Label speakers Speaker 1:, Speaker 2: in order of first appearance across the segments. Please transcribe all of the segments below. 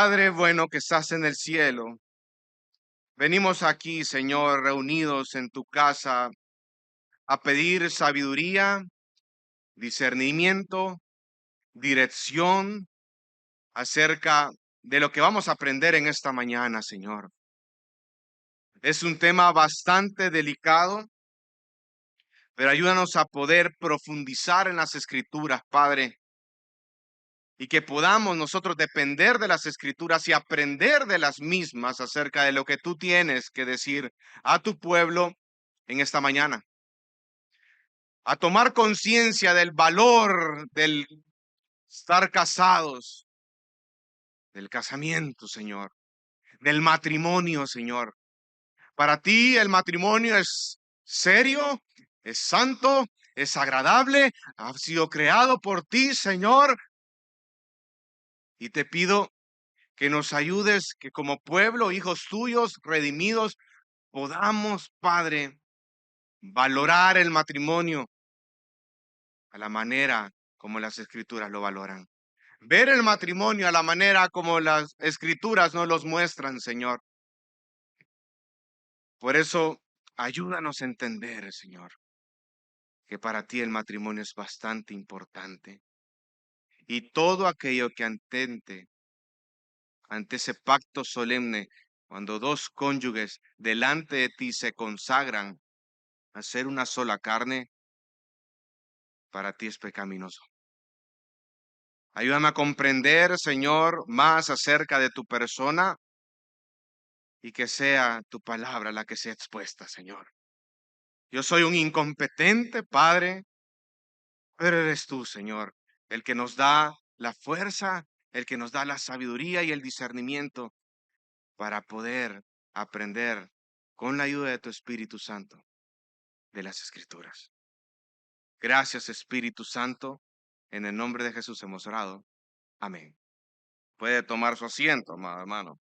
Speaker 1: Padre bueno que estás en el cielo, venimos aquí, Señor, reunidos en tu casa a pedir sabiduría, discernimiento, dirección acerca de lo que vamos a aprender en esta mañana, Señor. Es un tema bastante delicado, pero ayúdanos a poder profundizar en las Escrituras, Padre, y que podamos nosotros depender de las Escrituras y aprender de las mismas acerca de lo que tú tienes que decir a tu pueblo en esta mañana. A tomar conciencia del valor del estar casados, del casamiento, Señor, del matrimonio, Señor. Para ti el matrimonio es serio, es santo, es agradable, ha sido creado por ti, Señor. Y te pido que nos ayudes, que como pueblo, hijos tuyos, redimidos, podamos, Padre, valorar el matrimonio a la manera como las Escrituras lo valoran. Ver el matrimonio a la manera como las Escrituras nos los muestran, Señor. Por eso, ayúdanos a entender, Señor, que para ti el matrimonio es bastante importante. Y todo aquello que atente ante ese pacto solemne, cuando dos cónyuges delante de ti se consagran a ser una sola carne, para ti es pecaminoso. Ayúdame a comprender, Señor, más acerca de tu persona y que sea tu palabra la que sea expuesta, Señor. Yo soy un incompetente, Padre, pero eres tú, Señor, el que nos da la fuerza, el que nos da la sabiduría y el discernimiento para poder aprender con la ayuda de tu Espíritu Santo de las Escrituras. Gracias, Espíritu Santo. En el nombre de Jesús hemos orado. Amén. Puede tomar su asiento, amado hermano.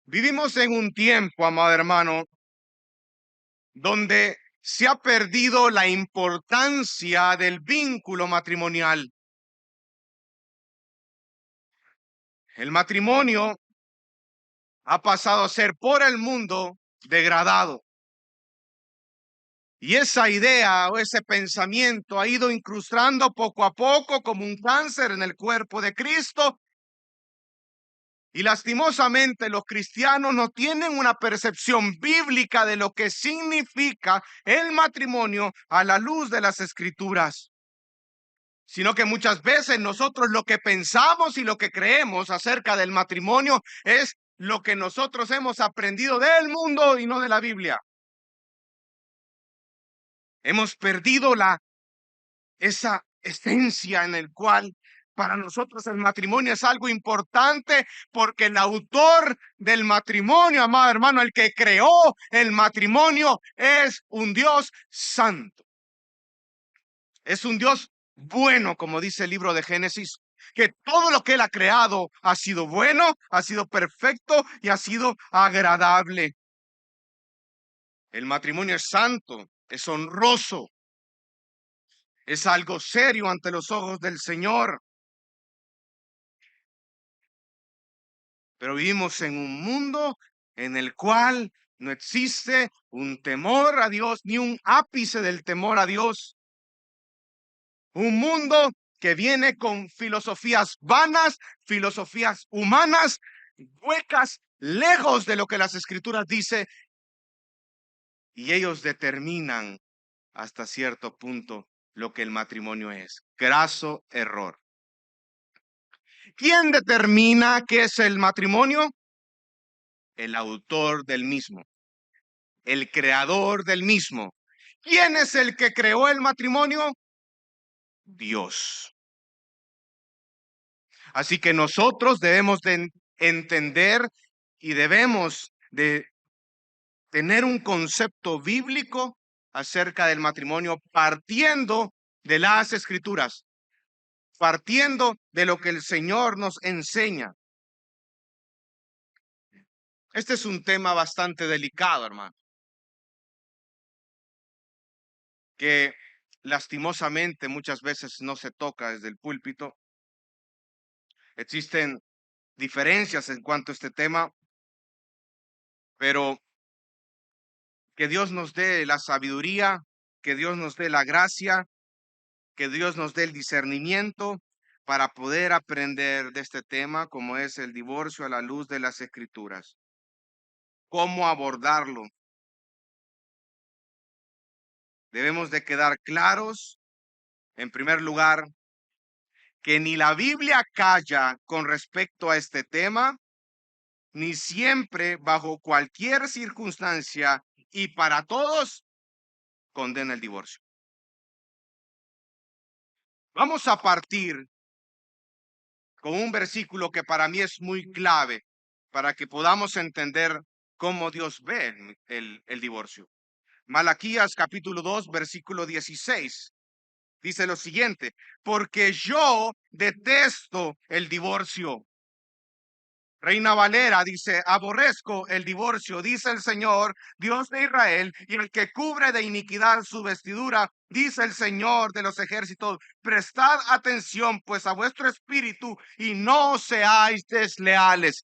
Speaker 1: Vivimos en un tiempo, amado hermano, donde se ha perdido la importancia del vínculo matrimonial. El matrimonio ha pasado a ser por el mundo degradado. Y esa idea o ese pensamiento ha ido incrustando poco a poco como un cáncer en el cuerpo de Cristo. Y lastimosamente los cristianos no tienen una percepción bíblica de lo que significa el matrimonio a la luz de las Escrituras. Sino que muchas veces nosotros lo que pensamos y lo que creemos acerca del matrimonio es lo que nosotros hemos aprendido del mundo y no de la Biblia. Hemos perdido esa esencia en el cual para nosotros el matrimonio es algo importante, porque el autor del matrimonio, amado hermano, el que creó el matrimonio, es un Dios santo. Es un Dios bueno, como dice el libro de Génesis, que todo lo que él ha creado ha sido bueno, ha sido perfecto y ha sido agradable. El matrimonio es santo, es honroso, es algo serio ante los ojos del Señor. Pero vivimos en un mundo en el cual no existe un temor a Dios, ni un ápice del temor a Dios. Un mundo que viene con filosofías vanas, filosofías humanas, huecas, lejos de lo que las Escrituras dicen, y ellos determinan hasta cierto punto lo que el matrimonio es. Graso error. ¿Quién determina qué es el matrimonio? El autor del mismo, el creador del mismo. ¿Quién es el que creó el matrimonio? Dios. Así que nosotros debemos de entender y debemos de tener un concepto bíblico acerca del matrimonio partiendo de las Escrituras, partiendo de lo que el Señor nos enseña. Este es un tema bastante delicado, hermano, que lastimosamente muchas veces no se toca desde el púlpito. Existen diferencias en cuanto a este tema, pero que Dios nos dé la sabiduría, que Dios nos dé la gracia, que Dios nos dé el discernimiento para poder aprender de este tema, como es el divorcio a la luz de las Escrituras. ¿Cómo abordarlo? Debemos de quedar claros, en primer lugar, que ni la Biblia calla con respecto a este tema, ni siempre, bajo cualquier circunstancia y para todos, condena el divorcio. Vamos a partir con un versículo que para mí es muy clave para que podamos entender cómo Dios ve el divorcio. Malaquías capítulo 2, versículo 16. Dice lo siguiente: porque yo detesto el divorcio. Reina Valera dice: aborrezco el divorcio, dice el Señor, Dios de Israel, y el que cubre de iniquidad su vestidura, dice el Señor de los ejércitos. Prestad atención pues a vuestro espíritu y no seáis desleales.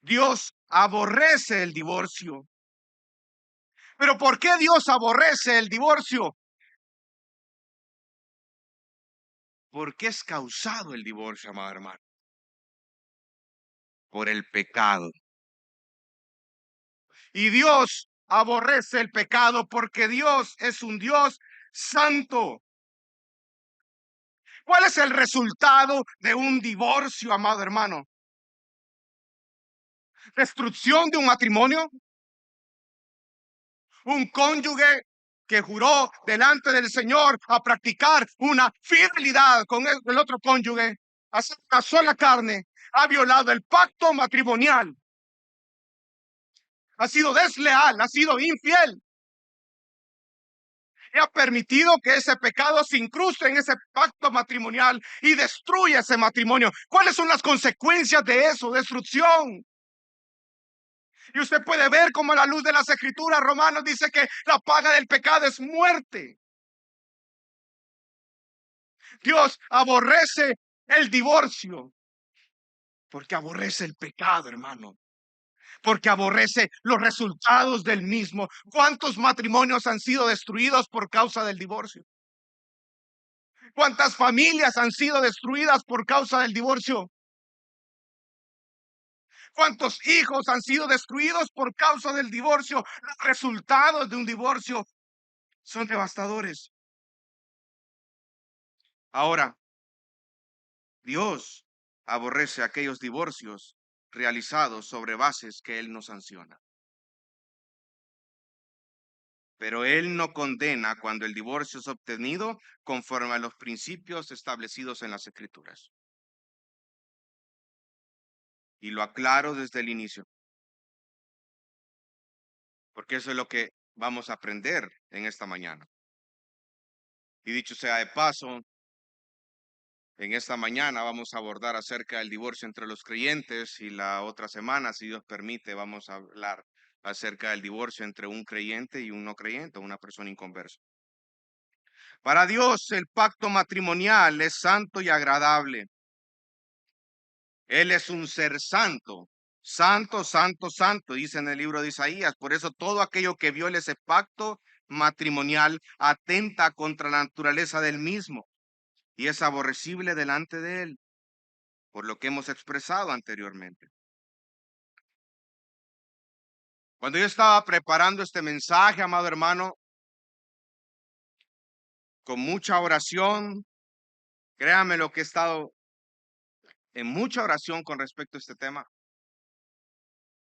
Speaker 1: Dios aborrece el divorcio. Pero ¿por qué Dios aborrece el divorcio? ¿Por qué es causado el divorcio, amado hermano? Por el pecado. Y Dios aborrece el pecado porque Dios es un Dios santo. ¿Cuál es el resultado de un divorcio, amado hermano? Destrucción de un matrimonio, un cónyuge que juró delante del Señor a practicar una fidelidad con el otro cónyuge, a ser una sola carne, ha violado el pacto matrimonial, ha sido desleal, ha sido infiel. Y ha permitido que ese pecado se incruste en ese pacto matrimonial y destruya ese matrimonio. ¿Cuáles son las consecuencias de eso? Destrucción. Y usted puede ver cómo a la luz de las Escrituras, Romanos dice que la paga del pecado es muerte. Dios aborrece el divorcio porque aborrece el pecado, hermano. Porque aborrece los resultados del mismo. ¿Cuántos matrimonios han sido destruidos por causa del divorcio? ¿Cuántas familias han sido destruidas por causa del divorcio? ¿Cuántos hijos han sido destruidos por causa del divorcio? Los resultados de un divorcio son devastadores. Ahora, Dios aborrece aquellos divorcios realizados sobre bases que Él no sanciona. Pero Él no condena cuando el divorcio es obtenido conforme a los principios establecidos en las Escrituras. Y lo aclaro desde el inicio, porque eso es lo que vamos a aprender en esta mañana. Y dicho sea de paso, en esta mañana vamos a abordar acerca del divorcio entre los creyentes y la otra semana, si Dios permite, vamos a hablar acerca del divorcio entre un creyente y un no creyente, una persona inconversa. Para Dios el pacto matrimonial es santo y agradable. Él es un ser santo, santo, santo, santo, dice en el libro de Isaías. Por eso todo aquello que viole ese pacto matrimonial atenta contra la naturaleza del mismo y es aborrecible delante de Él, por lo que hemos expresado anteriormente. Cuando yo estaba preparando este mensaje, amado hermano, con mucha oración, créame lo que he estado en mucha oración con respecto a este tema.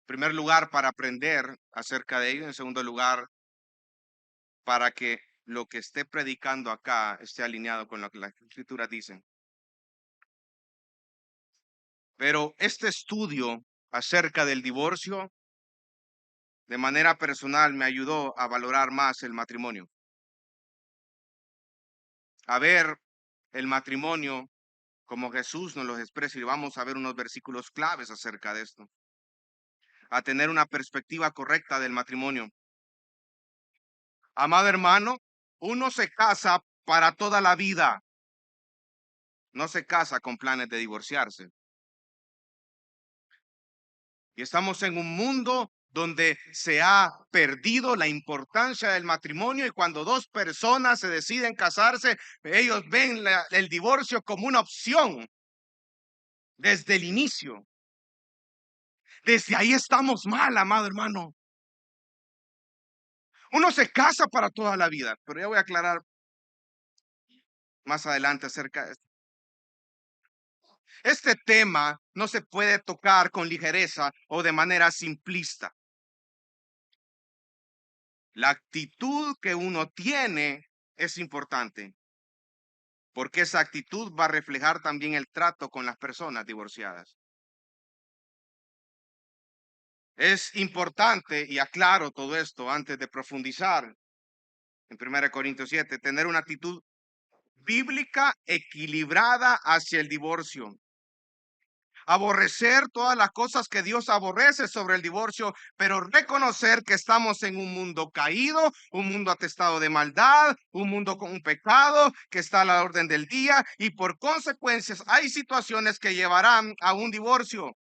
Speaker 1: En primer lugar, para aprender acerca de ello. En segundo lugar, para que lo que esté predicando acá esté alineado con lo que las Escrituras dicen. Pero este estudio acerca del divorcio, de manera personal, me ayudó a valorar más el matrimonio, a ver el matrimonio como Jesús nos los expresa, y vamos a ver unos versículos claves acerca de esto, a tener una perspectiva correcta del matrimonio. Amado hermano, Uno se casa para toda la vida, no se casa con planes de divorciarse. Y estamos en un mundo donde se ha perdido la importancia del matrimonio, y cuando dos personas se deciden casarse, ellos ven el divorcio como una opción desde el inicio. Desde ahí estamos mal, amado hermano. Uno se casa para toda la vida, pero ya voy a aclarar más adelante acerca de esto. Este tema no se puede tocar con ligereza o de manera simplista. La actitud que uno tiene es importante, porque esa actitud va a reflejar también el trato con las personas divorciadas. Es importante, y aclaro todo esto antes de profundizar en 1 Corintios 7, tener una actitud bíblica equilibrada hacia el divorcio. Aborrecer todas las cosas que Dios aborrece sobre el divorcio, pero reconocer que estamos en un mundo caído, un mundo atestado de maldad, un mundo con un pecado que está a la orden del día, y por consecuencias hay situaciones que llevarán a un divorcio.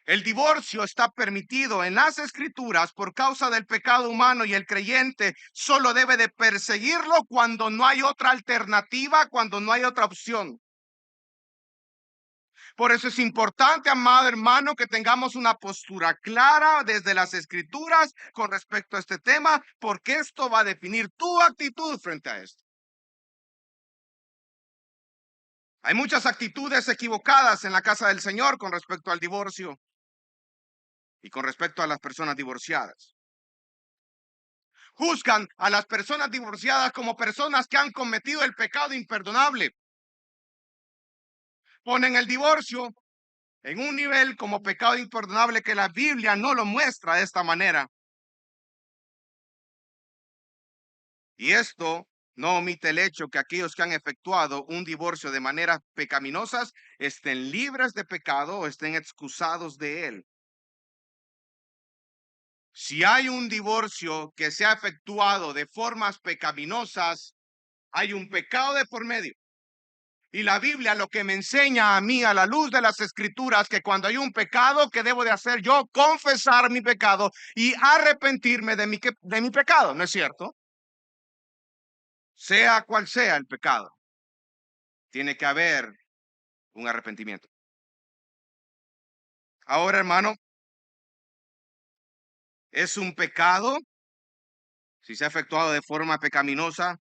Speaker 1: El divorcio está permitido en las escrituras por causa del pecado humano, y el creyente solo debe de perseguirlo cuando no hay otra alternativa, cuando no hay otra opción. Por eso es importante, amado hermano, que tengamos una postura clara desde las escrituras con respecto a este tema, porque esto va a definir tu actitud frente a esto. Hay muchas actitudes equivocadas en la casa del Señor con respecto al divorcio y con respecto a las personas divorciadas. Juzgan a las personas divorciadas como personas que han cometido el pecado imperdonable. Ponen el divorcio en un nivel como pecado imperdonable que la Biblia no lo muestra de esta manera. Y esto no omite el hecho que aquellos que han efectuado un divorcio de maneras pecaminosas estén libres de pecado o estén excusados de él. Si hay un divorcio que se ha efectuado de formas pecaminosas, hay un pecado de por medio. Y la Biblia lo que me enseña a mí a la luz de las escrituras, que cuando hay un pecado, que debo de hacer yo, confesar mi pecado y arrepentirme de mi pecado, ¿no es cierto? Sea cual sea el pecado, tiene que haber un arrepentimiento. Ahora, hermano, es un pecado si se ha efectuado de forma pecaminosa,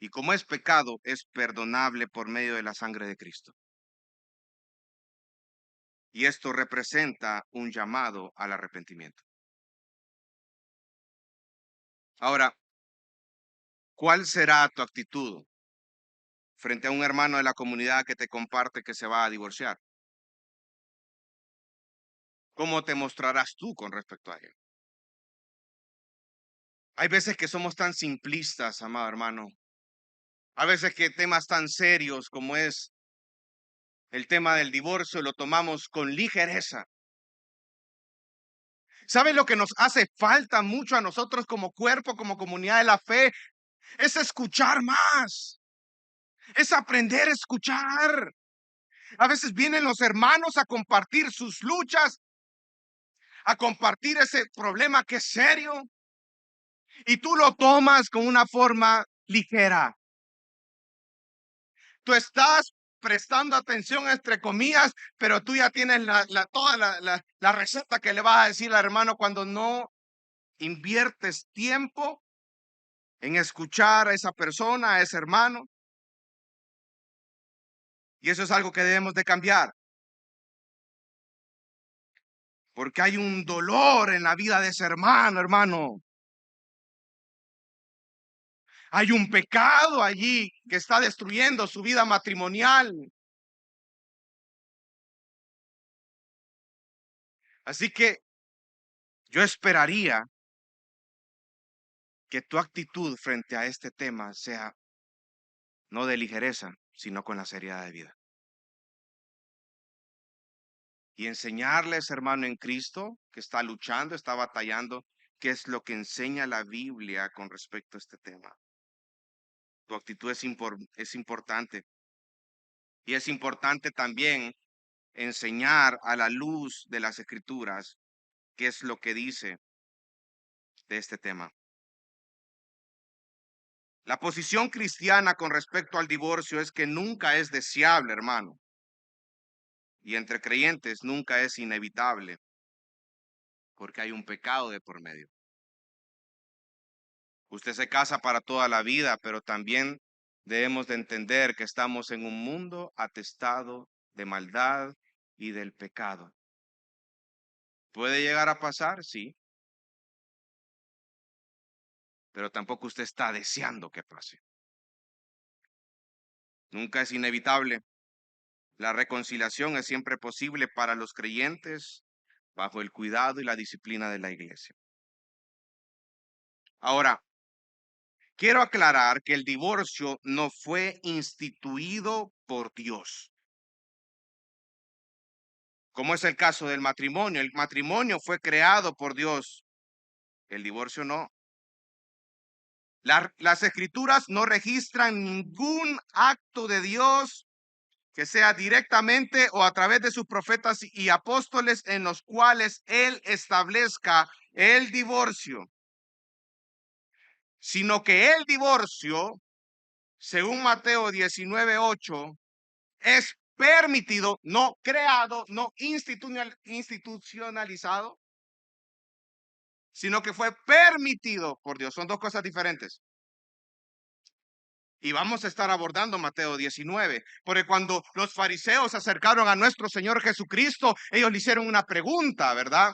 Speaker 1: y como es pecado, es perdonable por medio de la sangre de Cristo. Y esto representa un llamado al arrepentimiento. Ahora, ¿cuál será tu actitud frente a un hermano de la comunidad que te comparte que se va a divorciar? ¿Cómo te mostrarás tú con respecto a él? Hay veces que somos tan simplistas, amado hermano. A veces que temas tan serios como es el tema del divorcio lo tomamos con ligereza. ¿Sabe lo que nos hace falta mucho a nosotros como cuerpo, como comunidad de la fe? Es escuchar más, es aprender a escuchar. A veces vienen los hermanos a compartir sus luchas, a compartir ese problema que es serio, y tú lo tomas con una forma ligera. Tú estás prestando atención, entre comillas, pero tú ya tienes toda la receta que le vas a decir al hermano cuando no inviertes tiempo en escuchar a esa persona, a ese hermano. Y eso es algo que debemos de cambiar, porque hay un dolor en la vida de ese hermano, hermano. Hay un pecado allí que está destruyendo su vida matrimonial. Así que yo esperaría que tu actitud frente a este tema sea no de ligereza, sino con la seriedad de vida. Y enseñarles, hermano en Cristo, que está luchando, está batallando, qué es lo que enseña la Biblia con respecto a este tema. Tu actitud es importante. Y es importante también enseñar a la luz de las Escrituras qué es lo que dice de este tema. La posición cristiana con respecto al divorcio es que nunca es deseable, hermano. Y entre creyentes nunca es inevitable, porque hay un pecado de por medio. Usted se casa para toda la vida, pero también debemos de entender que estamos en un mundo atestado de maldad y del pecado. ¿Puede llegar a pasar? Sí, pero tampoco usted está deseando que pase. Nunca es inevitable. La reconciliación es siempre posible para los creyentes bajo el cuidado y la disciplina de la iglesia. Ahora, quiero aclarar que el divorcio no fue instituido por Dios, como es el caso del matrimonio. El matrimonio fue creado por Dios, el divorcio no. Las escrituras no registran ningún acto de Dios que sea directamente o a través de sus profetas y apóstoles en los cuales Él establezca el divorcio, sino que el divorcio, según Mateo 19:8, es permitido, no creado, no institucionalizado, sino que fue permitido por Dios. Son dos cosas diferentes. Y vamos a estar abordando Mateo 19, porque cuando los fariseos se acercaron a nuestro Señor Jesucristo, ellos le hicieron una pregunta, ¿verdad?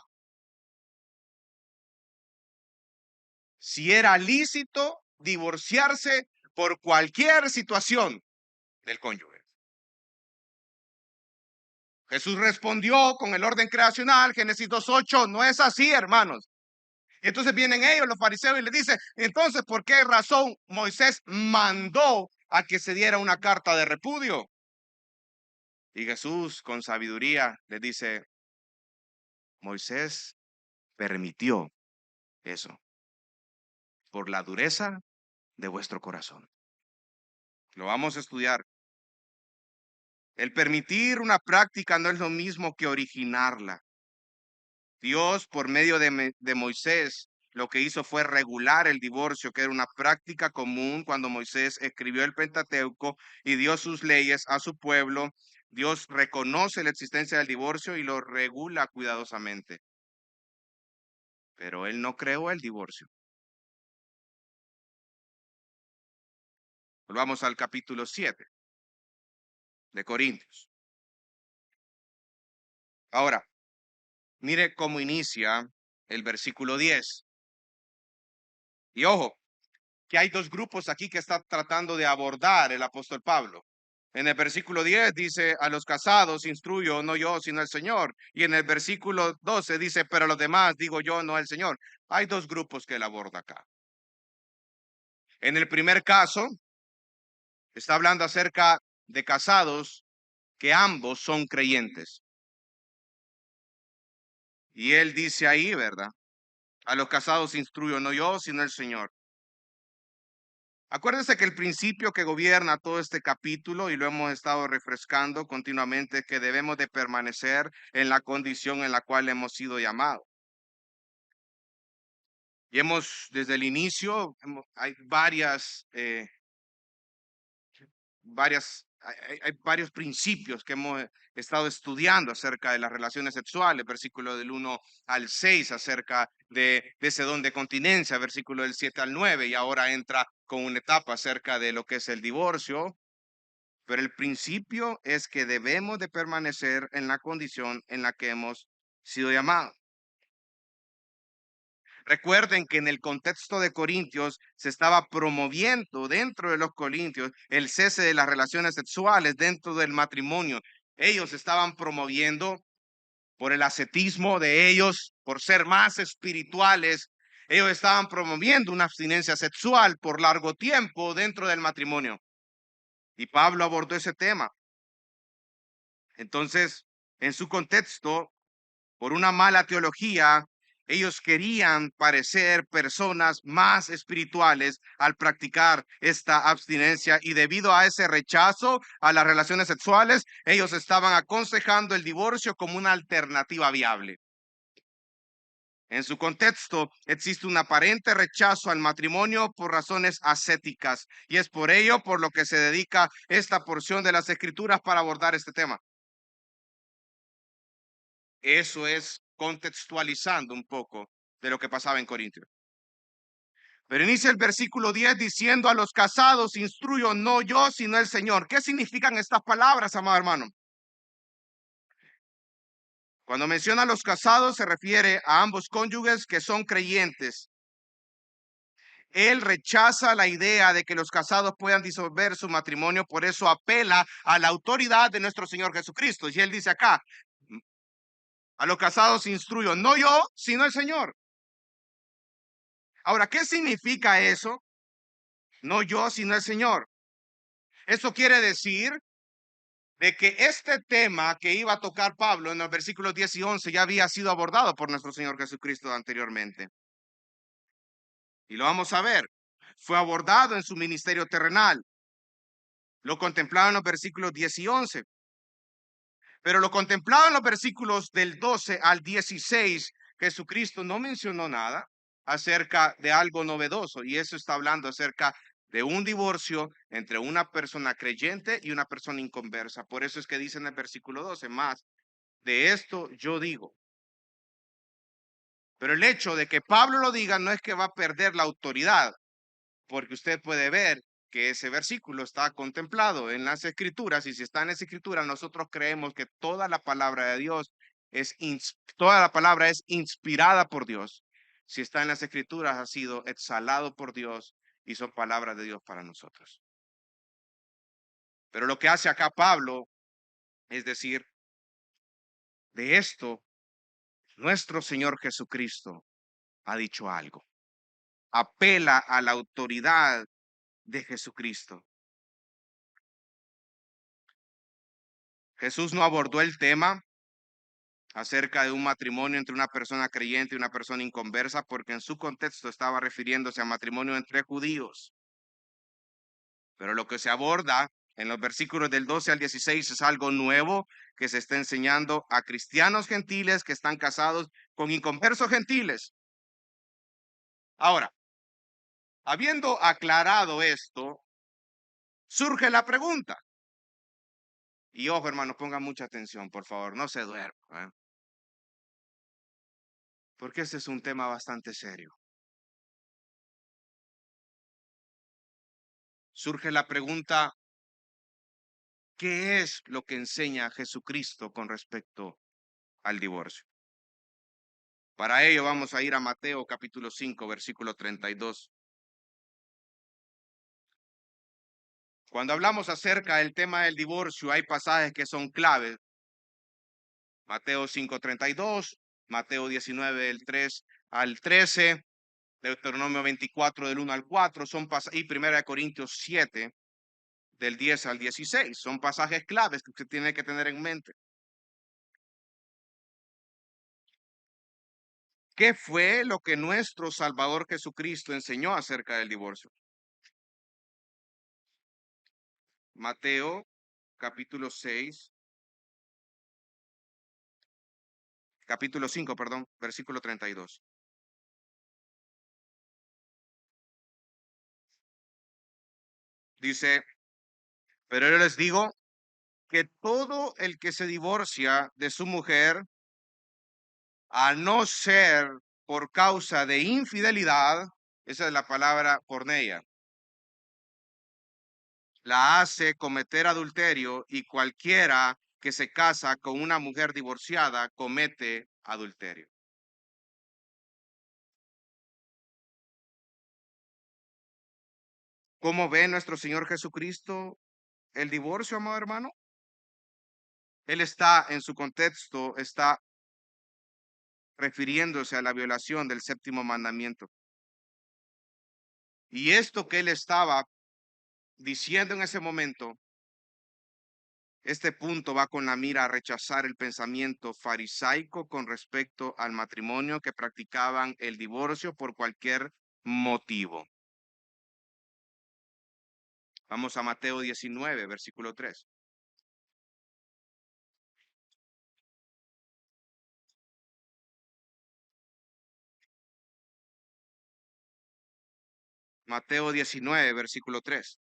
Speaker 1: Si era lícito divorciarse por cualquier situación del cónyuge. Jesús respondió con el orden creacional, Génesis 2:8, no es así, hermanos. Entonces vienen ellos, los fariseos, y le dicen, entonces, ¿por qué razón Moisés mandó a que se diera una carta de repudio? Y Jesús, con sabiduría, les dice, Moisés permitió eso por la dureza de vuestro corazón. Lo vamos a estudiar. El permitir una práctica no es lo mismo que originarla. Dios, por medio de Moisés, lo que hizo fue regular el divorcio, que era una práctica común cuando Moisés escribió el Pentateuco y dio sus leyes a su pueblo. Dios reconoce la existencia del divorcio y lo regula cuidadosamente. Pero Él no creó el divorcio. Volvamos al capítulo 7 de Corintios. Ahora, mire cómo inicia el versículo 10. Y ojo, que hay dos grupos aquí que está tratando de abordar el apóstol Pablo. En el versículo 10 dice, a los casados instruyo, no yo, sino el Señor. Y en el versículo 12 dice, pero a los demás digo yo, no el Señor. Hay dos grupos que él aborda acá. En el primer caso, está hablando acerca de casados que ambos son creyentes. Y él dice ahí, ¿verdad? A los casados instruyo, no yo, sino el Señor. Acuérdense que el principio que gobierna todo este capítulo, y lo hemos estado refrescando continuamente, es que debemos de permanecer en la condición en la cual hemos sido llamados. Y desde el inicio, hay hay varios principios que hemos estado estudiando acerca de las relaciones sexuales, versículo del 1 al 6, acerca de ese don de continencia, versículo del 7 al 9, y ahora entra con una etapa acerca de lo que es el divorcio. Pero el principio es que debemos de permanecer en la condición en la que hemos sido llamados. Recuerden que en el contexto de Corintios se estaba promoviendo dentro de los corintios el cese de las relaciones sexuales dentro del matrimonio. Ellos estaban promoviendo por el ascetismo de ellos, por ser más espirituales. Ellos estaban promoviendo una abstinencia sexual por largo tiempo dentro del matrimonio. Y Pablo abordó ese tema. Entonces, en su contexto, por una mala teología, Ellos querían parecer personas más espirituales al practicar esta abstinencia y debido a ese rechazo a las relaciones sexuales, ellos estaban aconsejando el divorcio como una alternativa viable. En su contexto, existe un aparente rechazo al matrimonio por razones ascéticas y es por ello por lo que se dedica esta porción de las Escrituras para abordar este tema. Eso es contextualizando un poco de lo que pasaba en Corintios. Pero inicia el versículo 10 diciendo: a los casados instruyo, no yo, sino el Señor. ¿Qué significan estas palabras, amado hermano? Cuando menciona a los casados se refiere a ambos cónyuges que son creyentes. Él rechaza la idea de que los casados puedan disolver su matrimonio, por eso apela a la autoridad de nuestro Señor Jesucristo. Y él dice acá: a los casados instruyo, no yo, sino el Señor. Ahora, ¿qué significa eso? No yo, sino el Señor. Eso quiere decir de que este tema que iba a tocar Pablo en los versículos 10 y 11 ya había sido abordado por nuestro Señor Jesucristo anteriormente. Y lo vamos a ver. Fue abordado en su ministerio terrenal. Lo contemplado en los versículos 10 y 11. Pero lo contemplado en los versículos del 12 al 16, Jesucristo no mencionó nada acerca de algo novedoso. Y eso está hablando acerca de un divorcio entre una persona creyente y una persona inconversa. Por eso es que dice en el versículo 12, más de esto yo digo. Pero el hecho de que Pablo lo diga no es que va a perder la autoridad, porque usted puede ver que ese versículo está contemplado en las Escrituras, y si está en las Escrituras, nosotros creemos que toda la palabra de Dios toda la palabra es inspirada por Dios. Si está en las Escrituras, ha sido exhalado por Dios y son palabras de Dios para nosotros. Pero lo que hace acá Pablo es decir, de esto, nuestro Señor Jesucristo ha dicho algo. Apela a la autoridad de Jesucristo. Jesús no abordó el tema acerca de un matrimonio entre una persona creyente y una persona inconversa, porque en su contexto estaba refiriéndose a matrimonio entre judíos. Pero lo que se aborda en los versículos del 12 al 16 es algo nuevo que se está enseñando a cristianos gentiles que están casados con inconversos gentiles. Ahora, habiendo aclarado esto, surge la pregunta. Y ojo, hermano, pongan mucha atención, por favor, no se duerman, porque este es un tema bastante serio. Surge la pregunta: ¿qué es lo que enseña Jesucristo con respecto al divorcio? Para ello vamos a ir a Mateo capítulo 5, versículo 32. Cuando hablamos acerca del tema del divorcio, hay pasajes que son claves. Mateo 5:32, Mateo 19, del 3 al 13, Deuteronomio 24, del 1 al 4, y 1 Corintios 7, del 10 al 16. Son pasajes claves que usted tiene que tener en mente. ¿Qué fue lo que nuestro Salvador Jesucristo enseñó acerca del divorcio? Mateo capítulo 6, capítulo 5, perdón, versículo 32. Dice: pero yo les digo que todo el que se divorcia de su mujer, a no ser por causa de infidelidad, esa es la palabra porneia, la hace cometer adulterio, y cualquiera que se casa con una mujer divorciada comete adulterio. ¿Cómo ve nuestro Señor Jesucristo el divorcio, amado hermano? Él está en su contexto, está refiriéndose a la violación del séptimo mandamiento. Y esto que él estaba diciendo en ese momento Este punto va con la mira a rechazar el pensamiento farisaico con respecto al matrimonio, que practicaban el divorcio por cualquier motivo. Vamos a Mateo 19, versículo 3. Mateo 19, versículo 3.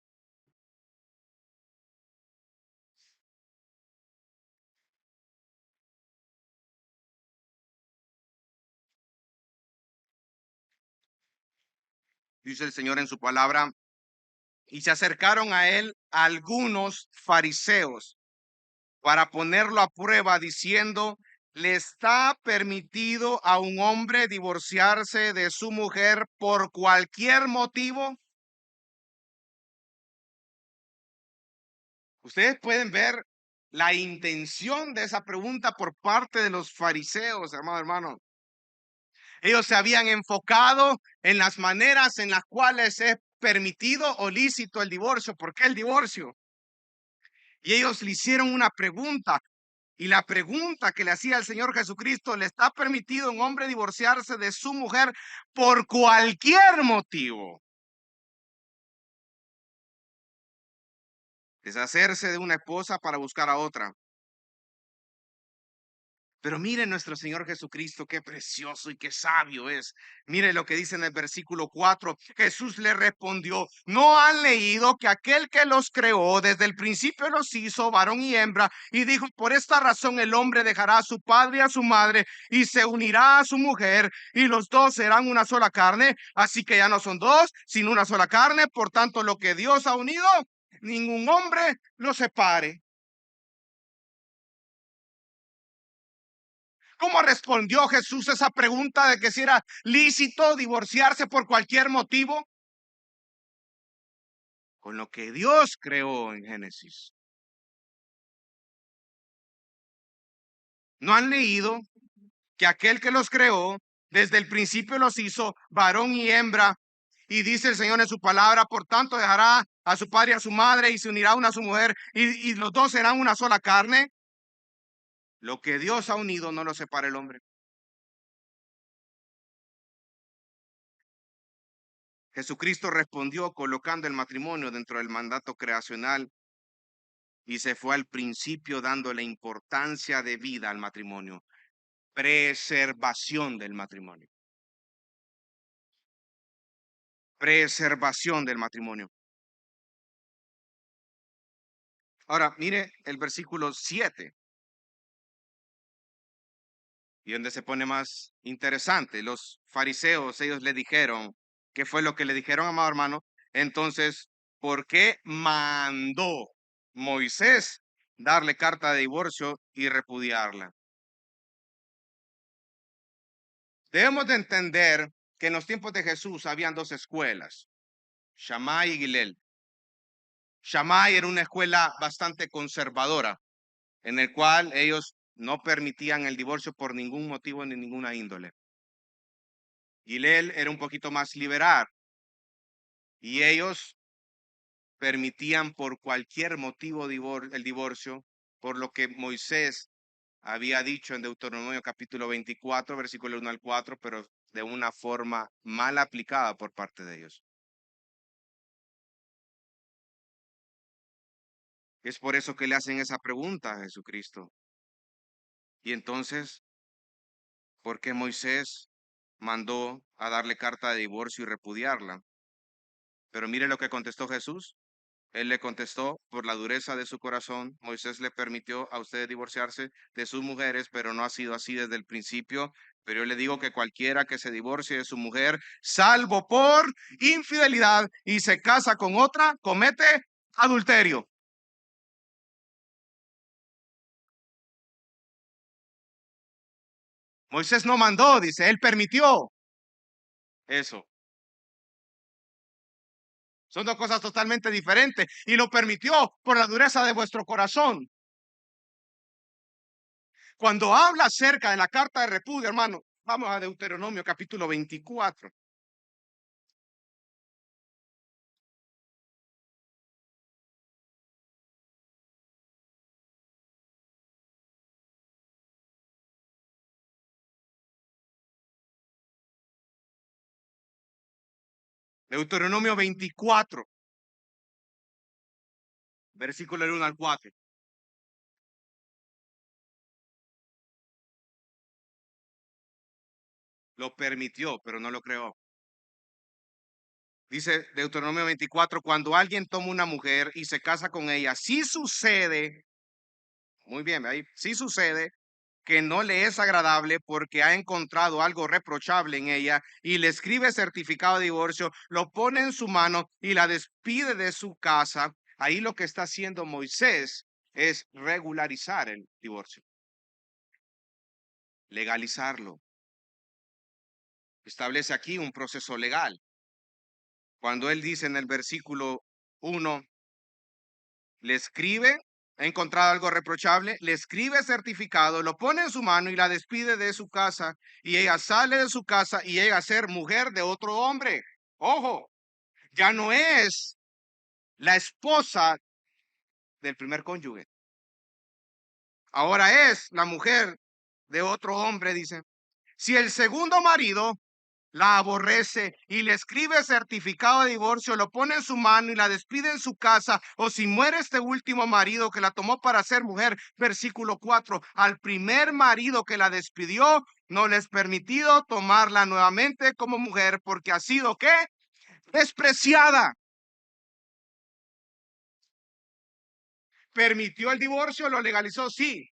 Speaker 1: Dice el Señor en su palabra: y se acercaron a él algunos fariseos para ponerlo a prueba, diciendo: ¿le está permitido a un hombre divorciarse de su mujer por cualquier motivo? Ustedes pueden ver la intención de esa pregunta por parte de los fariseos, amado hermano. Ellos se habían enfocado en las maneras en las cuales es permitido o lícito el divorcio. ¿Por qué el divorcio? Y ellos le hicieron una pregunta. Y la pregunta que le hacía el Señor Jesucristo: ¿le está permitido a un hombre divorciarse de su mujer por cualquier motivo? Deshacerse de una esposa para buscar a otra. Pero mire nuestro Señor Jesucristo, qué precioso y qué sabio es. Mire lo que dice en el versículo 4. Jesús le respondió: ¿no han leído que aquel que los creó desde el principio los hizo varón y hembra? Y dijo: por esta razón el hombre dejará a su padre y a su madre y se unirá a su mujer, y los dos serán una sola carne. Así que ya no son dos, sino una sola carne. Por tanto, lo que Dios ha unido, ningún hombre lo separe. ¿Cómo respondió Jesús a esa pregunta de que si era lícito divorciarse por cualquier motivo? Con lo que Dios creó en Génesis. ¿No han leído que aquel que los creó desde el principio los hizo varón y hembra? Y dice el Señor en su palabra: por tanto dejará a su padre y a su madre y se unirá una a su mujer, y los dos serán una sola carne. Lo que Dios ha unido no lo separa el hombre. Jesucristo respondió colocando el matrimonio dentro del mandato creacional y se fue al principio dándole importancia de vida al matrimonio, preservación del matrimonio, preservación del matrimonio. Ahora, mire el versículo 7, y donde se pone más interesante. Los fariseos, ellos le dijeron: ¿qué fue lo que le dijeron, amado hermano? Entonces, ¿por qué mandó Moisés darle carta de divorcio y repudiarla? Debemos de entender que en los tiempos de Jesús habían dos escuelas: Shammai y Gilel. Shammai era una escuela bastante conservadora, en el cual ellos no permitían el divorcio por ningún motivo ni ninguna índole. Gilel era un poquito más liberal y ellos permitían por cualquier motivo el divorcio, por lo que Moisés había dicho en Deuteronomio capítulo 24, versículo 1 al 4, pero de una forma mal aplicada por parte de ellos. Es por eso que le hacen esa pregunta a Jesucristo. Y entonces, ¿por qué Moisés mandó a darle carta de divorcio y repudiarla? Pero mire lo que contestó Jesús. Él le contestó: por la dureza de su corazón, Moisés le permitió a ustedes divorciarse de sus mujeres, pero no ha sido así desde el principio. Pero yo le digo que cualquiera que se divorcie de su mujer, salvo por infidelidad, y se casa con otra, comete adulterio. Moisés no mandó, dice, él permitió eso. Son dos cosas totalmente diferentes, y lo permitió por la dureza de vuestro corazón. Cuando habla acerca de la carta de repudio, hermano, vamos a Deuteronomio capítulo 24. Deuteronomio 24, versículo del 1 al 4. Lo permitió, pero no lo creó. Dice Deuteronomio 24, cuando alguien toma una mujer y se casa con ella, sí sucede, muy bien, ahí sí sucede que no le es agradable porque ha encontrado algo reprochable en ella y le escribe certificado de divorcio, lo pone en su mano y la despide de su casa. Ahí lo que está haciendo Moisés es regularizar el divorcio, legalizarlo. Establece aquí un proceso legal. Cuando él dice en el versículo 1, le escribe, ha encontrado algo reprochable, le escribe certificado, lo pone en su mano y la despide de su casa, y ella sale de su casa y llega a ser mujer de otro hombre. Ojo, ya no es la esposa del primer cónyuge, ahora es la mujer de otro hombre, dice. Si el segundo marido la aborrece y le escribe certificado de divorcio, lo pone en su mano y la despide en su casa, o si muere este último marido que la tomó para ser mujer, versículo 4, al primer marido que la despidió, no le es permitido tomarla nuevamente como mujer porque ha sido, ¿qué? Despreciada. ¿Permitió el divorcio? ¿Lo legalizó? Sí.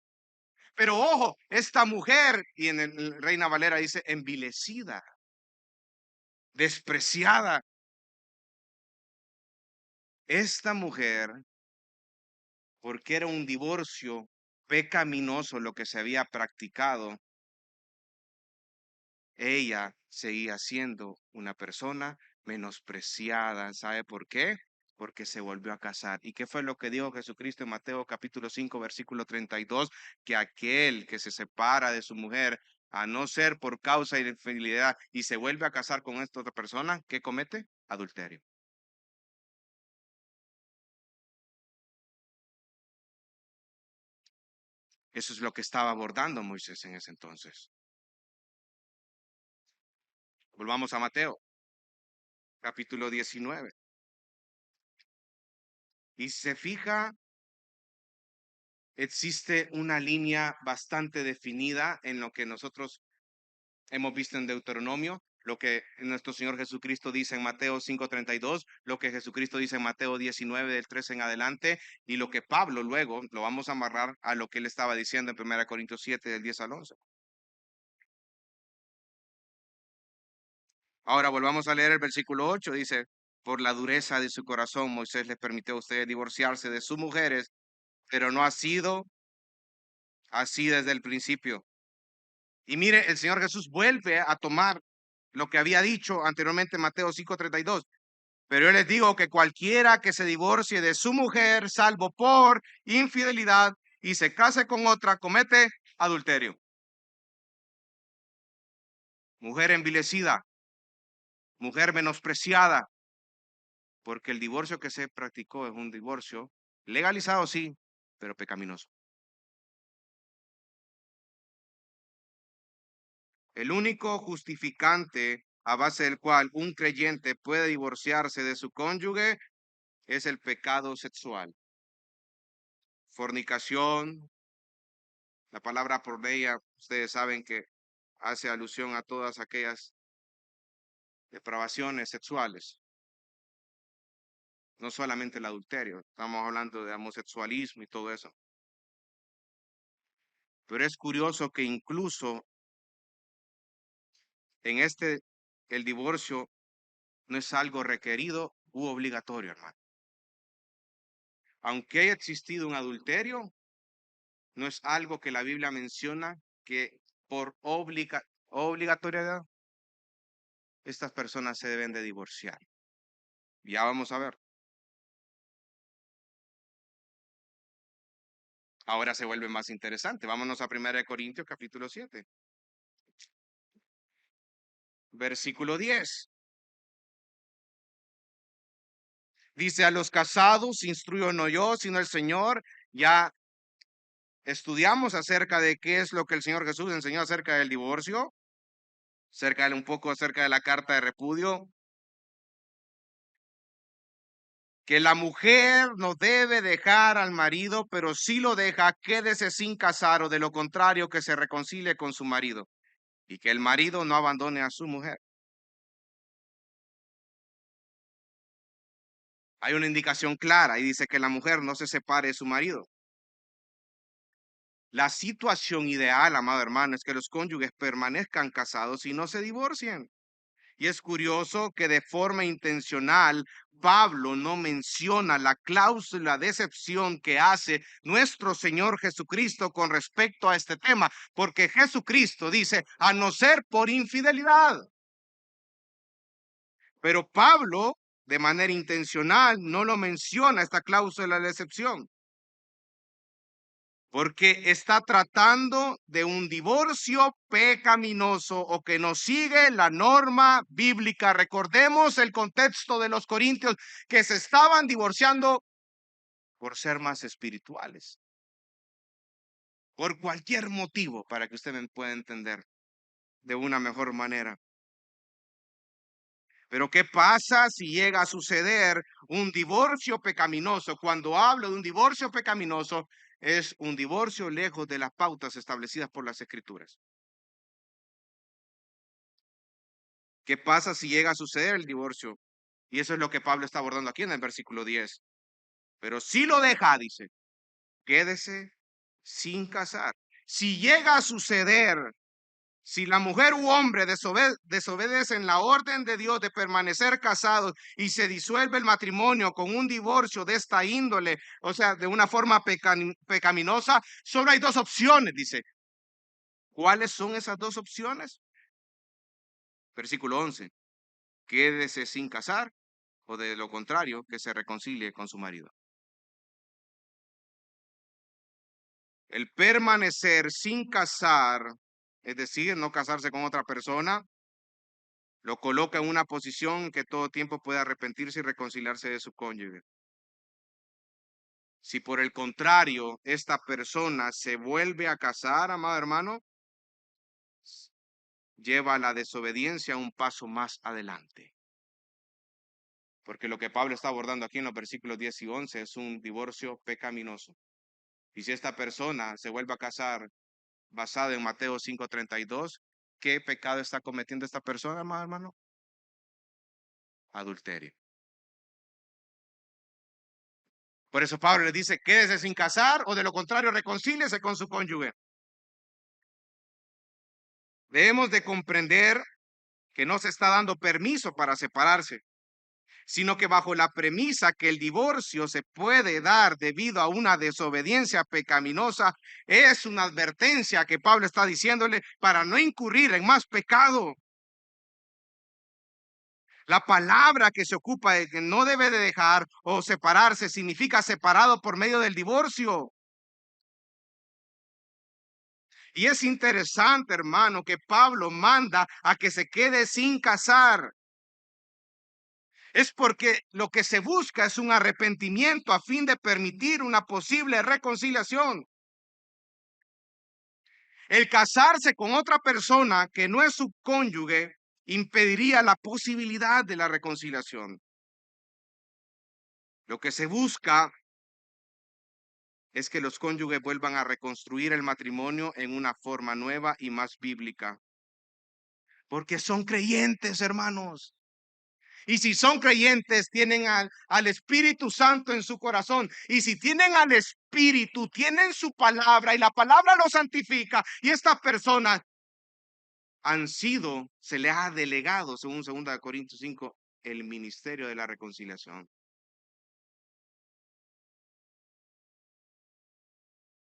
Speaker 1: Pero ojo, esta mujer, y en el Reina Valera dice, envilecida, despreciada. Esta mujer, porque era un divorcio pecaminoso lo que se había practicado, ella seguía siendo una persona menospreciada. ¿Sabe por qué? Porque se volvió a casar. ¿Y qué fue lo que dijo Jesucristo en Mateo capítulo 5, versículo 32? Que aquel que se separa de su mujer, a no ser por causa de infidelidad, y se vuelve a casar con esta otra persona, ¿qué comete? Adulterio. Eso es lo que estaba abordando Moisés en ese entonces. Volvamos a Mateo capítulo 19. Y si se fija, existe una línea bastante definida en lo que nosotros hemos visto en Deuteronomio, lo que nuestro Señor Jesucristo dice en Mateo 5:32, lo que Jesucristo dice en Mateo 19 del 13 en adelante, y lo que Pablo luego lo vamos a amarrar a lo que él estaba diciendo en 1 Corintios 7 del 10 al 11. Ahora volvamos a leer el versículo 8, dice, por la dureza de su corazón Moisés les permitió a ustedes divorciarse de sus mujeres, pero no ha sido así desde el principio. Y mire, el Señor Jesús vuelve a tomar lo que había dicho anteriormente en Mateo 5:32. Pero yo les digo que cualquiera que se divorcie de su mujer, salvo por infidelidad, y se case con otra, comete adulterio. Mujer envilecida, mujer menospreciada, porque el divorcio que se practicó es un divorcio legalizado, sí, pero pecaminoso. El único justificante a base del cual un creyente puede divorciarse de su cónyuge es el pecado sexual. Fornicación, la palabra por ella, ustedes saben que hace alusión a todas aquellas depravaciones sexuales, no solamente el adulterio, estamos hablando de homosexualismo y todo eso. Pero es curioso que incluso en el divorcio no es algo requerido u obligatorio, hermano. Aunque haya existido un adulterio, no es algo que la Biblia menciona que por obligatoriedad estas personas se deben de divorciar. Ya vamos a ver. Ahora se vuelve más interesante. Vámonos a 1 Corintios capítulo 7, versículo 10. Dice, a los casados instruyo no yo, sino el Señor. Ya estudiamos acerca de qué es lo que el Señor Jesús enseñó acerca del divorcio, un poco acerca de la carta de repudio. que la mujer no debe dejar al marido, pero si lo deja, quédese sin casar, o de lo contrario, que se reconcilie con su marido, y que el marido no abandone a su mujer. Hay una indicación clara y dice que la mujer no se separe de su marido. La situación ideal, amado hermano, es que los cónyuges permanezcan casados y no se divorcien. Y es curioso que de forma intencional Pablo no menciona la cláusula de excepción que hace nuestro Señor Jesucristo con respecto a este tema, porque Jesucristo dice, a no ser por infidelidad. Pero Pablo, de manera intencional, no lo menciona esta cláusula de excepción, porque está tratando de un divorcio pecaminoso o que no sigue la norma bíblica. Recordemos el contexto de los corintios, que se estaban divorciando por ser más espirituales, por cualquier motivo, para que usted me pueda entender de una mejor manera. Pero ¿qué pasa si llega a suceder un divorcio pecaminoso? Cuando hablo de un divorcio pecaminoso, es un divorcio lejos de las pautas establecidas por las Escrituras. ¿Qué pasa si llega a suceder el divorcio? Y eso es lo que Pablo está abordando aquí en el versículo 10. Pero si lo deja, dice, quédese sin casar. Si llega a suceder, si la mujer u hombre desobedecen la orden de Dios de permanecer casados y se disuelve el matrimonio con un divorcio de esta índole, o sea, de una forma pecaminosa, solo hay dos opciones, dice. ¿Cuáles son esas dos opciones? Versículo 11. Quédese sin casar, o de lo contrario, que se reconcilie con su marido. El permanecer sin casar, es decir, no casarse con otra persona, lo coloca en una posición que todo tiempo puede arrepentirse y reconciliarse de su cónyuge. Si por el contrario esta persona se vuelve a casar, amado hermano, lleva la desobediencia un paso más adelante. Porque lo que Pablo está abordando aquí en los versículos 10 y 11 es un divorcio pecaminoso. Y si esta persona se vuelve a casar basado en Mateo 5:32, ¿qué pecado está cometiendo esta persona, amado hermano? Adulterio. Por eso Pablo le dice, quédese sin casar, o de lo contrario, reconcíliese con su cónyuge. Debemos de comprender que no se está dando permiso para separarse, sino que bajo la premisa que el divorcio se puede dar debido a una desobediencia pecaminosa, es una advertencia que Pablo está diciéndole para no incurrir en más pecado. La palabra que se ocupa de que no debe de dejar o separarse significa separado por medio del divorcio. Y es interesante, hermano, que Pablo manda a que se quede sin casar. Es porque lo que se busca es un arrepentimiento a fin de permitir una posible reconciliación. El casarse con otra persona que no es su cónyuge impediría la posibilidad de la reconciliación. Lo que se busca es que los cónyuges vuelvan a reconstruir el matrimonio en una forma nueva y más bíblica. Porque son creyentes, hermanos. Y si son creyentes, tienen al Espíritu Santo en su corazón. Y si tienen al Espíritu, tienen su palabra y la palabra los santifica. Y estas personas se les ha delegado, según 2 Corintios 5, el ministerio de la reconciliación.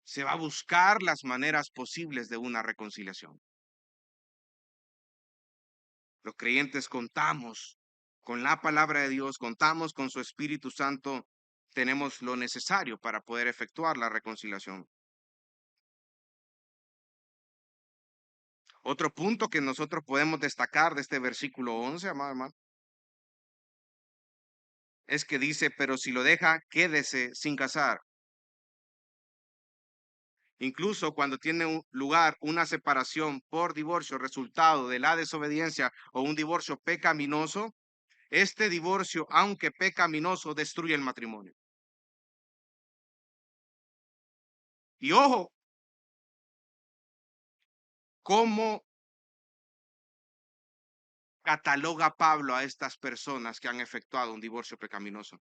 Speaker 1: Se va a buscar las maneras posibles de una reconciliación. Los creyentes contamos con la palabra de Dios, contamos con su Espíritu Santo, tenemos lo necesario para poder efectuar la reconciliación. Otro punto que nosotros podemos destacar de este versículo 11, amado hermano, es que dice, pero si lo deja, quédese sin casar. Incluso cuando tiene lugar una separación por divorcio, resultado de la desobediencia o un divorcio pecaminoso, este divorcio, aunque pecaminoso, destruye el matrimonio. Y ojo, ¿cómo cataloga Pablo a estas personas que han efectuado un divorcio pecaminoso?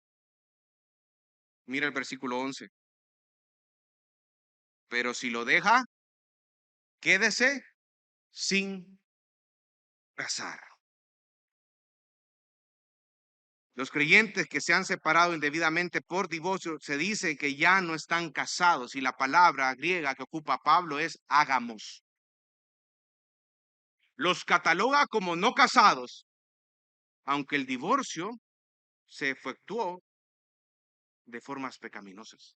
Speaker 1: Mira el versículo 11. Pero si lo deja, quédese sin casar. Los creyentes que se han separado indebidamente por divorcio, se dice que ya no están casados, y la palabra griega que ocupa Pablo es ágamos. Los cataloga como no casados, aunque el divorcio se efectuó de formas pecaminosas.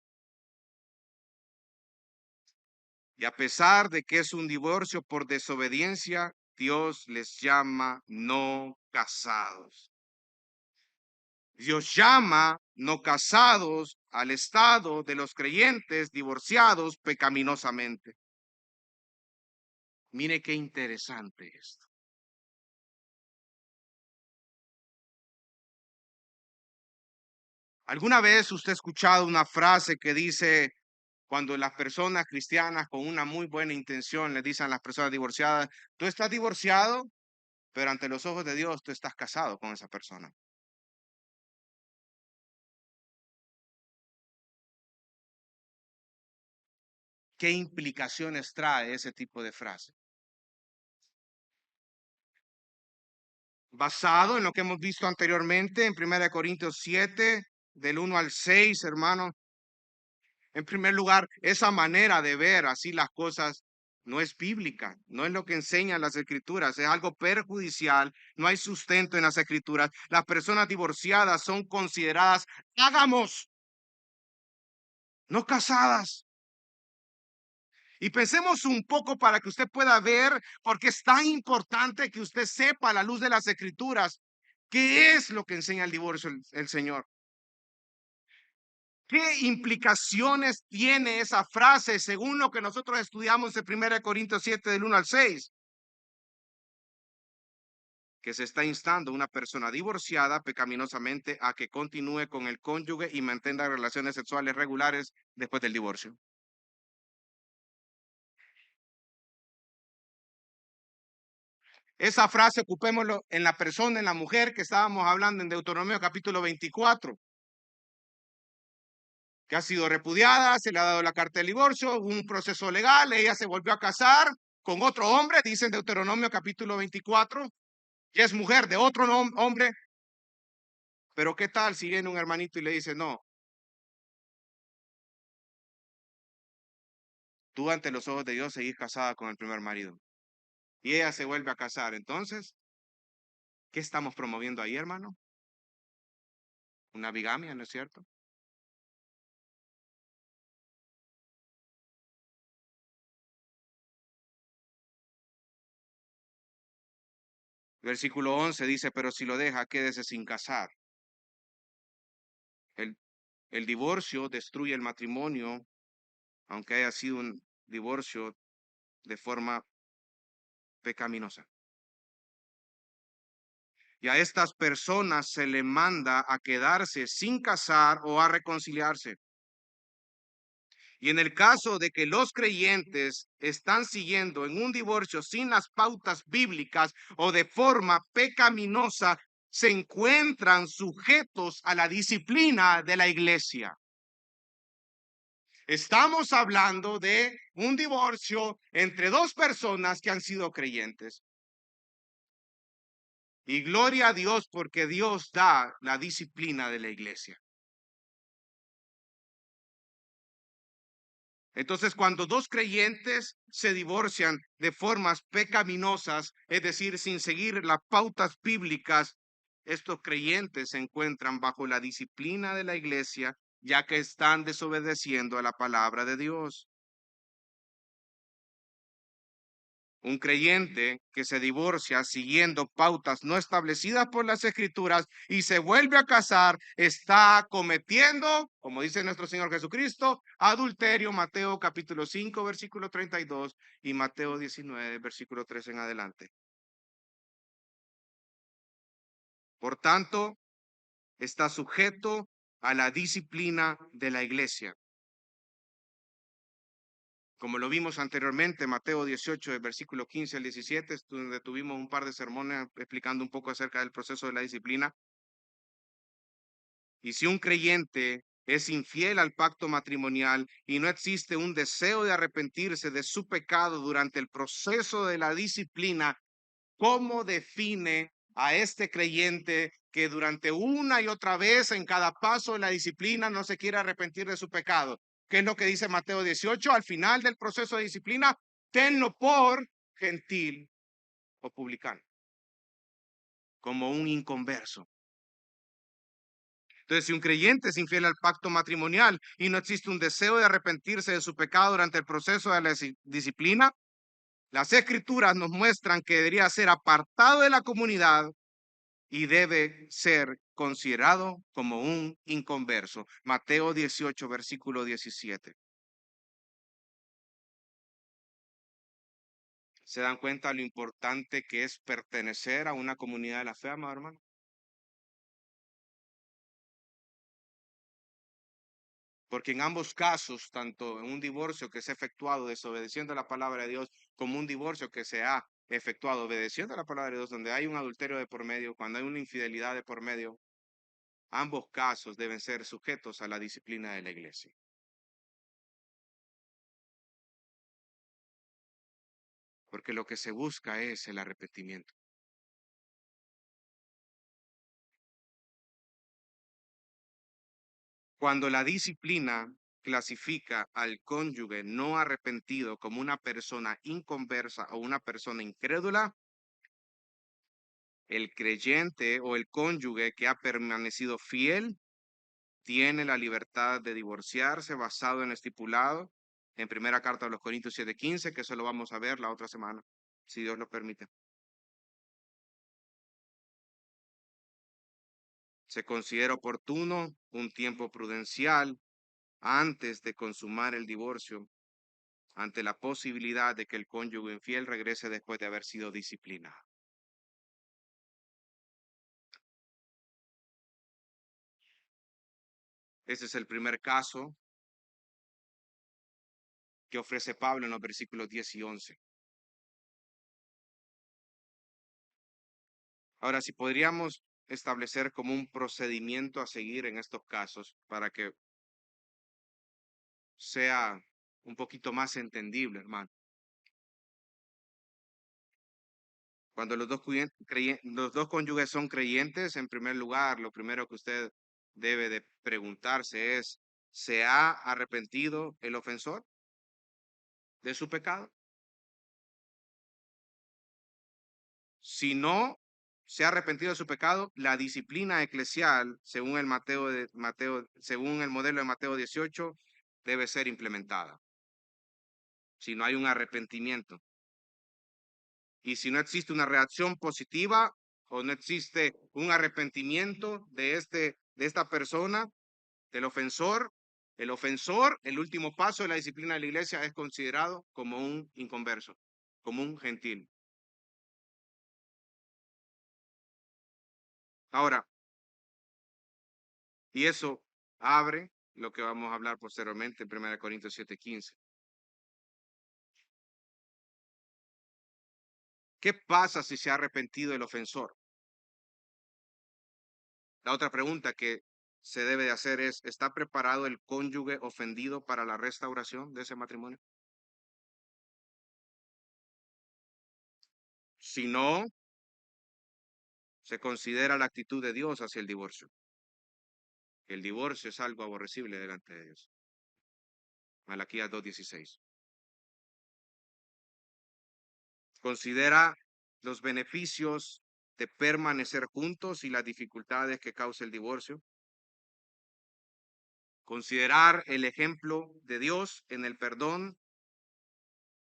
Speaker 1: Y a pesar de que es un divorcio por desobediencia, Dios les llama no casados. Dios llama no casados al estado de los creyentes divorciados pecaminosamente. Mire qué interesante esto. ¿Alguna vez usted ha escuchado una frase que dice, cuando las personas cristianas con una muy buena intención le dicen a las personas divorciadas, tú estás divorciado, pero ante los ojos de Dios tú estás casado con esa persona? ¿Qué implicaciones trae ese tipo de frase? Basado en lo que hemos visto anteriormente en 1 Corintios 7, del 1 al 6, hermano. En primer lugar, esa manera de ver así las cosas no es bíblica, no es lo que enseñan las escrituras, es algo perjudicial, no hay sustento en las escrituras. Las personas divorciadas son consideradas ágamos, no casadas. Y pensemos un poco para que usted pueda ver, porque es tan importante que usted sepa a la luz de las escrituras qué es lo que enseña el divorcio el Señor. ¿Qué implicaciones tiene esa frase según lo que nosotros estudiamos en 1 Corintios 7 del 1 al 6? Que se está instando a una persona divorciada pecaminosamente a que continúe con el cónyuge y mantenga relaciones sexuales regulares después del divorcio. Esa frase ocupémoslo en la persona, en la mujer que estábamos hablando en Deuteronomio capítulo 24, que ha sido repudiada, se le ha dado la carta de divorcio, hubo un proceso legal, ella se volvió a casar con otro hombre, dice en Deuteronomio capítulo 24, y es mujer de otro hombre. Pero ¿qué tal si viene un hermanito y le dice, no, tú ante los ojos de Dios seguís casada con el primer marido? Y ella se vuelve a casar. Entonces, ¿qué estamos promoviendo ahí, hermano? Una bigamia, ¿no es cierto? Versículo 11 dice, pero si lo deja, quédese sin casar. El, el divorcio destruye el matrimonio, aunque haya sido un divorcio de forma pecaminosa. Y a estas personas se le manda a quedarse sin casar o a reconciliarse. Y en el caso de que los creyentes están siguiendo en un divorcio sin las pautas bíblicas o de forma pecaminosa, se encuentran sujetos a la disciplina de la iglesia. Estamos hablando de un divorcio entre dos personas que han sido creyentes. Y gloria a Dios porque Dios da la disciplina de la iglesia. Entonces, cuando dos creyentes se divorcian de formas pecaminosas, es decir, sin seguir las pautas bíblicas, estos creyentes se encuentran bajo la disciplina de la iglesia, ya que están desobedeciendo a la palabra de Dios. Un creyente que se divorcia siguiendo pautas no establecidas por las escrituras y se vuelve a casar, está cometiendo, como dice nuestro Señor Jesucristo, adulterio. Mateo capítulo 5, versículo 32 y Mateo 19, versículo 3 en adelante. Por tanto, está sujeto a la disciplina de la iglesia. Como lo vimos anteriormente, Mateo 18, del versículo 15 al 17, donde tuvimos un par de sermones explicando un poco acerca del proceso de la disciplina. Y si un creyente es infiel al pacto matrimonial y no existe un deseo de arrepentirse de su pecado durante el proceso de la disciplina, ¿cómo define a este creyente que durante una y otra vez en cada paso de la disciplina no se quiere arrepentir de su pecado? ¿Qué es lo que dice Mateo 18? Al final del proceso de disciplina, tenlo por gentil o publicano, como un inconverso. Entonces, si un creyente es infiel al pacto matrimonial y no existe un deseo de arrepentirse de su pecado durante el proceso de la disciplina, las escrituras nos muestran que debería ser apartado de la comunidad y debe ser considerado como un inconverso. Mateo 18, versículo 17. ¿Se dan cuenta lo importante que es pertenecer a una comunidad de la fe, amado hermano? Porque en ambos casos, tanto en un divorcio que se ha efectuado desobedeciendo la palabra de Dios, como un divorcio que se ha efectuado obedeciendo la palabra de Dios, donde hay un adulterio de por medio, cuando hay una infidelidad de por medio, ambos casos deben ser sujetos a la disciplina de la iglesia. Porque lo que se busca es el arrepentimiento. Cuando la disciplina clasifica al cónyuge no arrepentido como una persona inconversa o una persona incrédula, el creyente o el cónyuge que ha permanecido fiel tiene la libertad de divorciarse basado en lo estipulado en primera carta de los Corintios 7:15, que eso lo vamos a ver la otra semana, si Dios lo permite. Se considera oportuno un tiempo prudencial antes de consumar el divorcio, ante la posibilidad de que el cónyuge infiel regrese después de haber sido disciplinado. Ese es el primer caso que ofrece Pablo en los versículos 10 y 11. Ahora, si podríamos establecer como un procedimiento a seguir en estos casos para que sea un poquito más entendible, hermano. Cuando los dos cónyuges son creyentes, en primer lugar, lo primero que usted debe de preguntarse es, ¿se ha arrepentido el ofensor de su pecado? Si no se ha arrepentido de su pecado, la disciplina eclesial, según según el modelo de Mateo 18, debe ser implementada. Si no hay un arrepentimiento. Y si no existe una reacción positiva o no existe un arrepentimiento de esta persona, del ofensor, el último paso de la disciplina de la iglesia es considerado como un inconverso, como un gentil. Ahora, y eso abre lo que vamos a hablar posteriormente en 1 Corintios 7:15. ¿Qué pasa si se ha arrepentido el ofensor? La otra pregunta que se debe de hacer es, ¿está preparado el cónyuge ofendido para la restauración de ese matrimonio? Si no, se considera la actitud de Dios hacia el divorcio. El divorcio es algo aborrecible delante de Dios. Malaquías 2:16. Considera los beneficios de permanecer juntos y las dificultades que causa el divorcio. Considerar el ejemplo de Dios en el perdón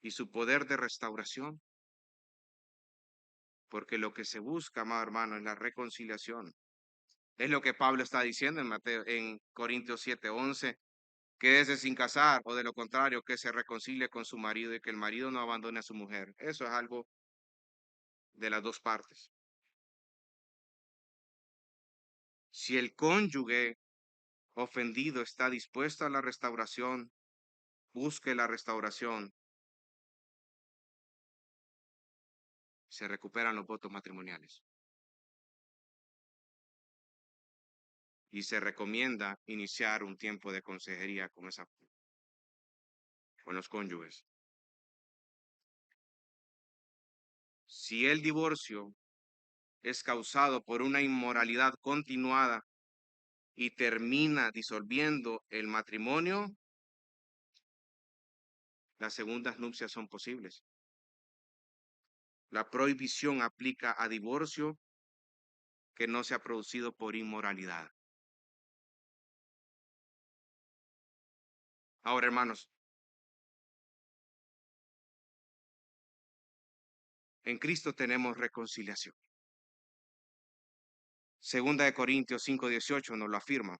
Speaker 1: y su poder de restauración. Porque lo que se busca, amado hermano, es la reconciliación. Es lo que Pablo está diciendo en Corintios 7:11, quédese sin casar o de lo contrario, que se reconcilie con su marido y que el marido no abandone a su mujer. Eso es algo de las dos partes. Si el cónyuge ofendido está dispuesto a la restauración, busque la restauración, se recuperan los votos matrimoniales. Y se recomienda iniciar un tiempo de consejería con los cónyuges. Si el divorcio es causado por una inmoralidad continuada y termina disolviendo el matrimonio, las segundas nupcias son posibles. La prohibición aplica a divorcio que no se ha producido por inmoralidad. Ahora, hermanos, en Cristo tenemos reconciliación. Segunda de Corintios 5:18 nos lo afirma,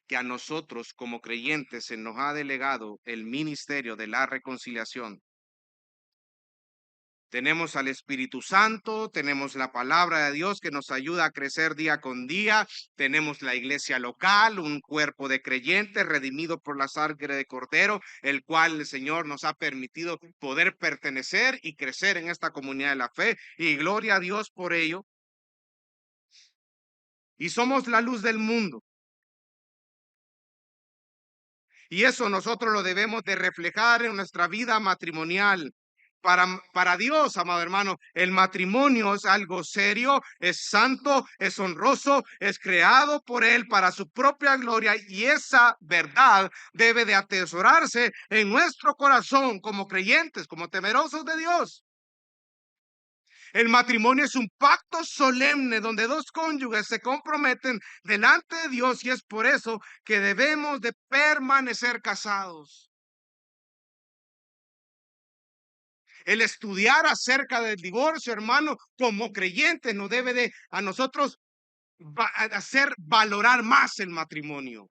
Speaker 1: que a nosotros como creyentes se nos ha delegado el ministerio de la reconciliación. Tenemos al Espíritu Santo, tenemos la palabra de Dios que nos ayuda a crecer día con día, tenemos la iglesia local, un cuerpo de creyentes redimido por la sangre de Cordero, el cual el Señor nos ha permitido poder pertenecer y crecer en esta comunidad de la fe, y gloria a Dios por ello. Y somos la luz del mundo. Y eso nosotros lo debemos de reflejar en nuestra vida matrimonial. Para Dios, amado hermano, el matrimonio es algo serio, es santo, es honroso, es creado por Él para su propia gloria, y esa verdad debe de atesorarse en nuestro corazón como creyentes, como temerosos de Dios. El matrimonio es un pacto solemne donde dos cónyuges se comprometen delante de Dios, y es por eso que debemos de permanecer casados. El estudiar acerca del divorcio, hermano, como creyentes nos debe de a nosotros hacer valorar más el matrimonio.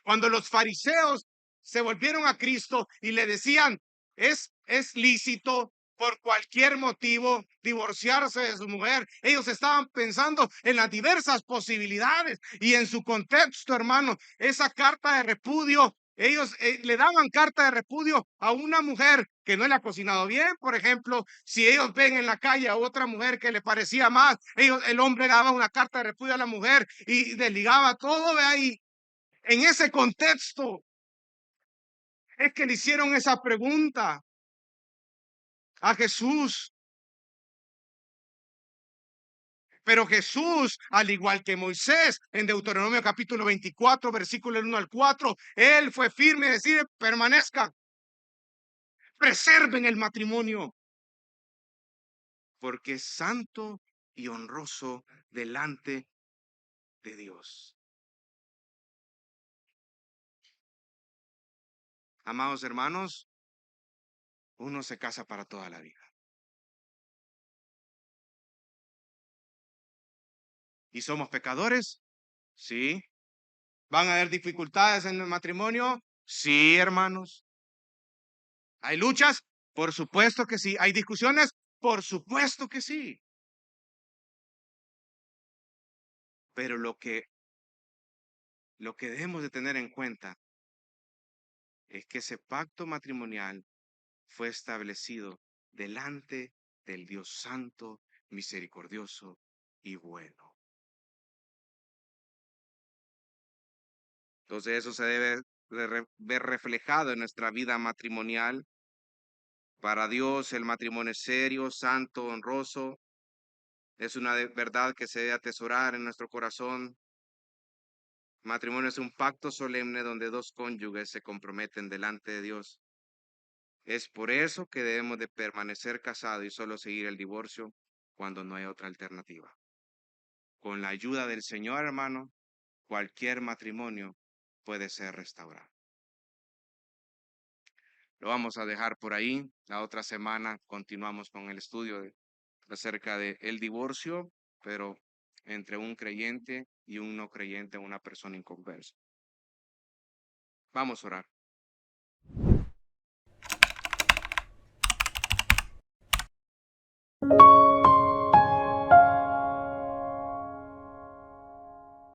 Speaker 1: Cuando los fariseos se volvieron a Cristo y le decían, es lícito por cualquier motivo divorciarse de su mujer, ellos estaban pensando en las diversas posibilidades, y en su contexto, hermano, esa carta de repudio, ellos le daban carta de repudio a una mujer que no le ha cocinado bien. Por ejemplo, si ellos ven en la calle a otra mujer que le parecía más, el hombre daba una carta de repudio a la mujer y desligaba todo de ahí. En ese contexto es que le hicieron esa pregunta a Jesús. Pero Jesús, al igual que Moisés, en Deuteronomio capítulo 24, versículo 1 al 4, él fue firme en decir, permanezcan, preserven el matrimonio, porque es santo y honroso delante de Dios. Amados hermanos, uno se casa para toda la vida. ¿Y somos pecadores? Sí. ¿Van a haber dificultades en el matrimonio? Sí, hermanos. ¿Hay luchas? Por supuesto que sí. ¿Hay discusiones? Por supuesto que sí. Pero lo que debemos de tener en cuenta es que ese pacto matrimonial fue establecido delante del Dios Santo, misericordioso y bueno. Entonces eso se debe de ver reflejado en nuestra vida matrimonial. Para Dios el matrimonio es serio, santo, honroso. Es una verdad que se debe atesorar en nuestro corazón. Matrimonio es un pacto solemne donde dos cónyuges se comprometen delante de Dios. Es por eso que debemos de permanecer casados y solo seguir el divorcio cuando no hay otra alternativa. Con la ayuda del Señor, hermano, cualquier matrimonio puede ser restaurado. Lo vamos a dejar por ahí. La otra semana continuamos con el estudio acerca del divorcio, pero entre un creyente y un no creyente, una persona inconversa. Vamos a orar.